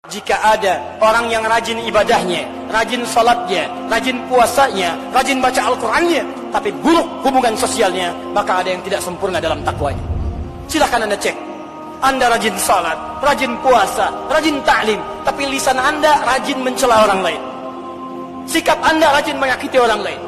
Jika ada orang yang rajin ibadahnya, rajin salatnya, rajin puasanya, rajin baca Al-Qur'annya, tapi buruk hubungan sosialnya, maka ada yang tidak sempurna dalam takwanya. Silahkan Anda cek. Anda rajin salat, rajin puasa, rajin ta'lim, tapi lisan Anda rajin mencela orang lain. Sikap Anda rajin menyakiti orang lain.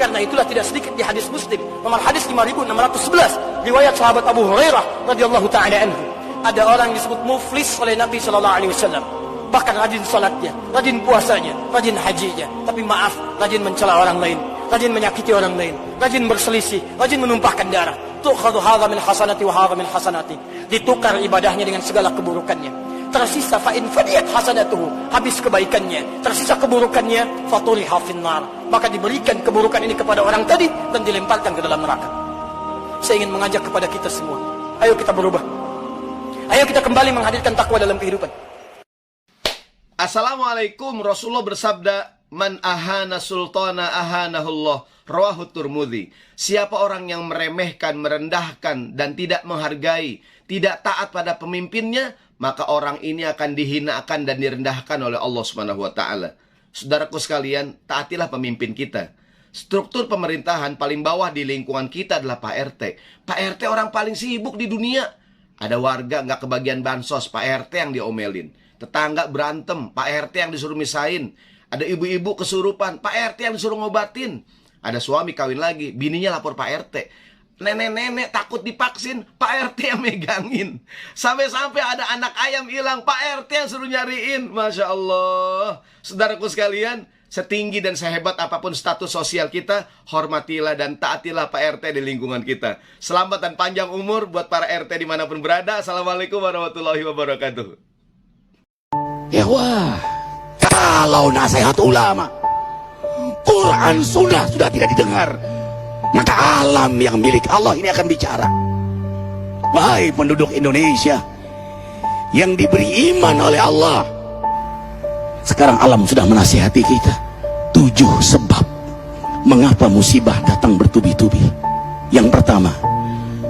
Karena itulah tidak sedikit di hadis Muslim nomor hadis 5611 riwayat sahabat Abu Hurairah radhiyallahu taala anhu. Ada orang disebut muflis oleh Nabi sallallahu alaihi wasallam. Bahkan rajin salatnya, rajin puasanya, rajin hajinya, tapi maaf, rajin mencela orang lain, rajin menyakiti orang lain, rajin berselisih, rajin menumpahkan darah. Tukhadhu hadha min hasanati wa hadha min hasanati. Ditukar ibadahnya dengan segala keburukannya. Tersisa fa in fadiyat hasanatuhu, habis kebaikannya, tersisa keburukannya, faturiha finnar, maka diberikan keburukan ini kepada orang tadi dan dilemparkan ke dalam neraka. Saya ingin mengajak kepada kita semua, ayo kita berubah. Ayo kita kembali menghadirkan takwa dalam kehidupan. Assalamualaikum. Rasulullah bersabda, "Man ahana sultana ahanahullah." Rawahu Tirmidzi. Siapa orang yang meremehkan, merendahkan dan tidak menghargai, tidak taat pada pemimpinnya, maka orang ini akan dihinakan dan direndahkan oleh Allah Subhanahu wa taala. Saudaraku sekalian, taatilah pemimpin kita. Struktur pemerintahan paling bawah di lingkungan kita adalah Pak RT. Pak RT orang paling sibuk di dunia. Ada warga nggak kebagian bansos, Pak RT yang diomelin. Tetangga berantem, Pak RT yang disuruh misahin. Ada ibu-ibu kesurupan, Pak RT yang disuruh ngobatin. Ada suami kawin lagi, bininya lapor Pak RT. Nenek-nenek takut divaksin, Pak RT yang megangin. Sampai-sampai ada anak ayam hilang, Pak RT yang suruh nyariin. Masya Allah. Saudaraku sekalian, setinggi dan sehebat apapun status sosial kita, hormatilah dan taatilah Pak RT di lingkungan kita. Selamat dan panjang umur buat para RT dimanapun berada. Assalamualaikum warahmatullahi wabarakatuh. Ya wah, kalau nasihat ulama, Quran sudah tidak didengar, maka alam yang milik Allah ini akan bicara. Wahai penduduk Indonesia yang diberi iman oleh Allah, sekarang alam sudah menasihati kita 7 sebab mengapa musibah datang bertubi-tubi. Yang pertama,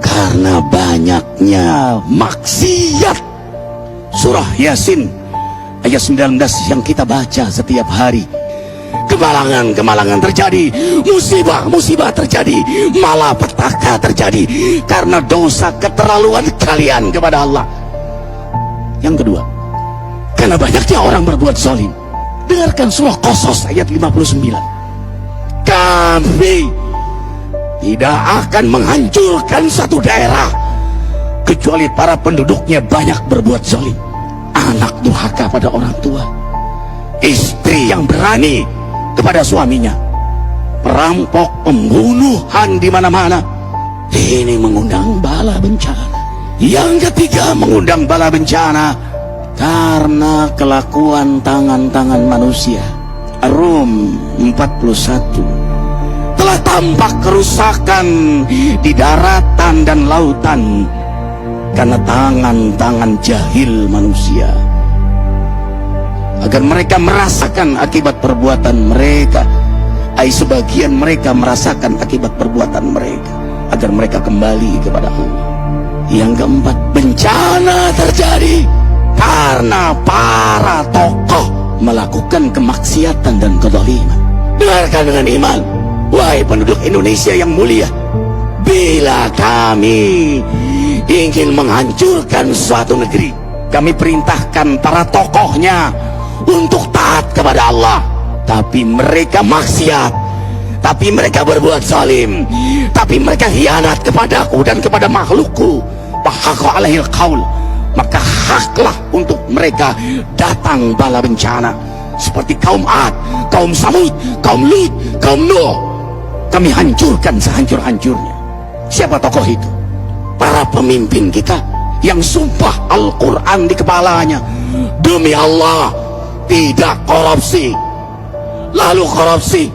karena banyaknya maksiat. Surah Yasin ayat 19 yang kita baca setiap hari. Kemalangan terjadi, musibah terjadi, malapetaka terjadi karena dosa keterlaluan kalian kepada Allah. Yang kedua, karena banyaknya orang berbuat zalim. Dengarkan surah Qasas ayat 59. Kami tidak akan menghancurkan satu daerah kecuali para penduduknya banyak berbuat zalim. Anak durhaka pada orang tua, istri yang berani kepada suaminya, perampok, pembunuhan di mana-mana. Ini mengundang bala bencana. Yang ketiga, mengundang bala bencana karena kelakuan tangan-tangan manusia. Rum 41. Telah tampak kerusakan di daratan dan lautan karena tangan-tangan jahil manusia, agar mereka merasakan akibat perbuatan mereka. Sebagian mereka merasakan akibat perbuatan mereka, agar mereka kembali kepada Allah. Yang keempat, bencana terjadi karena para tokoh melakukan kemaksiatan dan kezaliman. Dengarkan dengan iman, wahai penduduk Indonesia yang mulia, bila kami ingin menghancurkan suatu negeri, kami perintahkan para tokohnya untuk taat kepada Allah, tapi mereka maksiat, tapi mereka berbuat zalim, tapi mereka khianat kepadaku dan kepada makhlukku. Fahaqa alaihil qaul, maka haklah untuk mereka datang bala bencana seperti kaum Ad, kaum Samud, kaum Lut, kaum Nuh. Kami hancurkan sehancur-hancurnya. Siapa tokoh itu? Para pemimpin kita yang sumpah Al-Quran di kepalanya, demi Allah tidak korupsi. Lalu korupsi.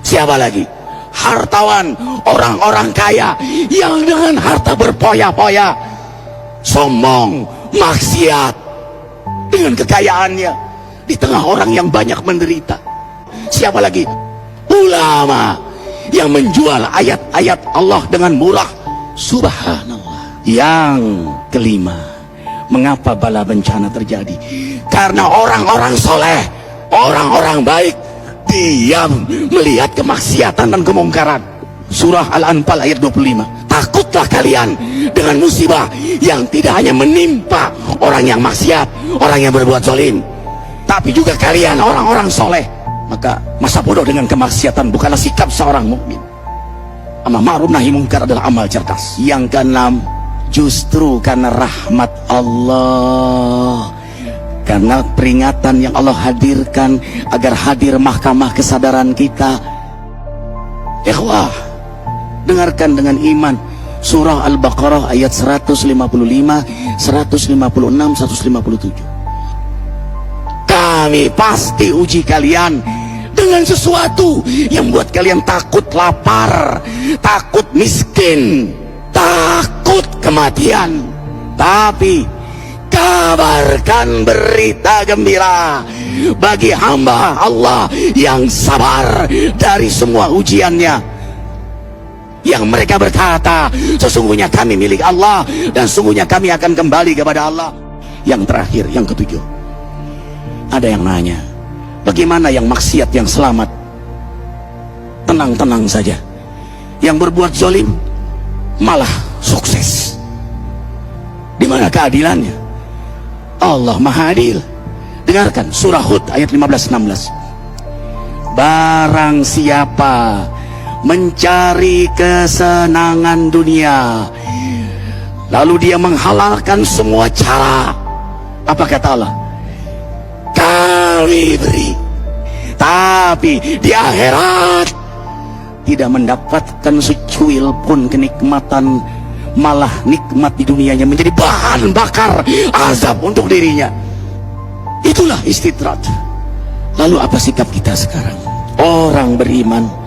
Siapa lagi? Hartawan, orang-orang kaya yang dengan harta berpoya-poya, sombong, maksiat dengan kekayaannya di tengah orang yang banyak menderita. Siapa lagi? Ulama yang menjual ayat-ayat Allah dengan murah. Subhanallah. Yang kelima, Mengapa bala bencana terjadi? Karena orang-orang soleh, orang-orang baik diam melihat kemaksiatan dan kemungkaran. Surah Al-Anfal ayat 25. Takutlah kalian dengan musibah yang tidak hanya menimpa orang yang maksiat, orang yang berbuat zalim, tapi juga kalian orang-orang soleh. Maka masa bodoh dengan kemaksiatan bukanlah sikap seorang mukmin. Amar ma'ruf nahi mungkar adalah amal cerdas. Yang keenam, justru karena rahmat Allah, karena peringatan yang Allah hadirkan agar hadir mahkamah kesadaran kita. Ikhwah, dengarkan dengan iman surah Al-Baqarah ayat 155, 156, 157. Kami pasti uji kalian dengan sesuatu yang membuat kalian takut lapar, takut miskin, takut kematian. Tapi kabarkan berita gembira bagi hamba Allah yang sabar dari semua ujiannya, yang mereka berkata, sesungguhnya kami milik Allah dan sesungguhnya kami akan kembali kepada Allah. Yang terakhir, yang ketujuh, ada yang nanya, bagaimana yang maksiat yang selamat? Tenang-tenang saja. Yang berbuat zalim malah sukses. Di mana keadilannya? Allah Maha Adil. Dengarkan surah Hud ayat 15-16. Barang siapa mencari kesenangan dunia, lalu dia menghalalkan semua cara, apa kata Allah? Kami beri, tapi di akhirat tidak mendapatkan secuil pun kenikmatan, malah nikmat di dunianya menjadi bahan bakar azab untuk dirinya. Itulah istidrat. Lalu apa sikap kita sekarang? Orang beriman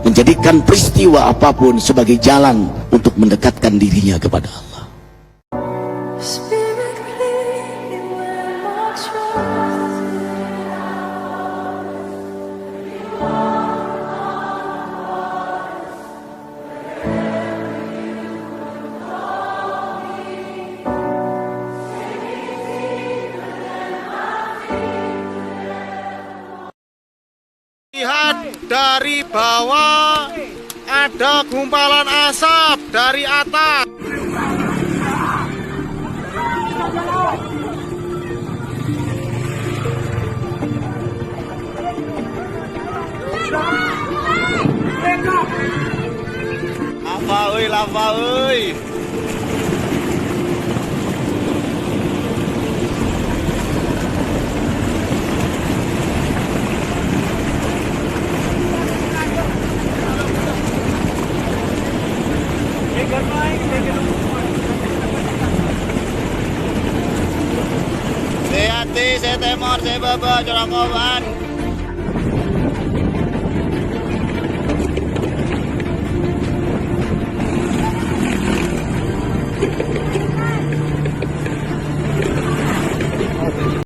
menjadikan peristiwa apapun sebagai jalan untuk mendekatkan dirinya kepada Allah. Lihat dari bawah ada gumpalan asap dari atas. Lava euy. Hati-hati, saya temor, saya baba, corakoban.